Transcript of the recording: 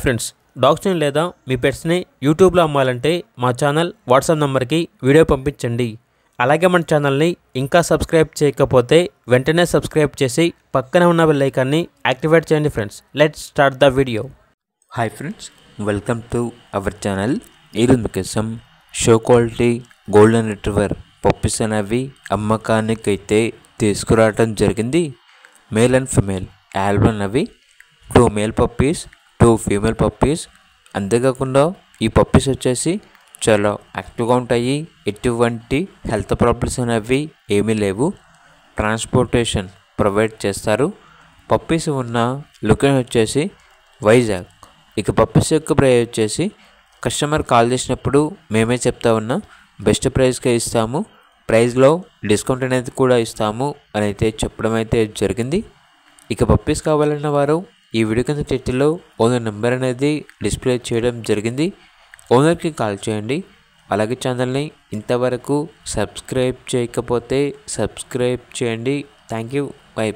Friends, డాగ్స్ని లేదా మీ పెట్స్ని యూట్యూబ్లో అమ్మాలంటే మా ఛానల్ వాట్సాప్ నెంబర్కి వీడియో పంపించండి. అలాగే మన ఛానల్ని ఇంకా సబ్స్క్రైబ్ చేయకపోతే వెంటనే సబ్స్క్రైబ్ చేసి పక్కనే ఉన్న బెల్ ఐకాన్ని యాక్టివేట్ చేయండి. Friends, let's start the video. Hi friends, welcome to our channel. ఈరోజు మీకోసం show quality golden retriever puppies అనేవి అమ్మకానికి అయితే తీసుకురావడం జరిగింది. మేల్ అండ్ ఫిమేల్ ఆల్బమ్ అవి 2 మేల్ పప్పీస్ 2 ఫీమేల్ పప్పీస్. అంతేకాకుండా ఈ పప్పీస్ వచ్చేసి చాలా యాక్టివ్గా ఉంటాయి. ఎటువంటి హెల్త్ ప్రాబ్లమ్స్ అనేవి ఏమీ లేవు. ట్రాన్స్పోర్టేషన్ ప్రొవైడ్ చేస్తారు. పప్పీస్ ఉన్న లొకేషన్ వచ్చేసి వైజాగ్. ఇక పప్పీస్ యొక్క ప్రైస్ వచ్చేసి కస్టమర్ కాల్ చేసినప్పుడు మేమే చెప్తా ఉన్నాం, బెస్ట్ ప్రైస్కే ఇస్తాము, ప్రైస్లో డిస్కౌంట్ అనేది కూడా ఇస్తాము అని అయితే చెప్పడం అయితే జరిగింది. ఇక పప్పీస్ కావాలన్న వారు ఈ వీడియో కింద టైటిల్లో ఓనర్ నెంబర్ అనేది డిస్ప్లే చేయడం జరిగింది. ఓనర్కి కాల్ చేయండి. అలాగే ఛానల్ని ఇంతవరకు సబ్స్క్రైబ్ చేయకపోతే సబ్స్క్రైబ్ చేయండి. Thank you. బై.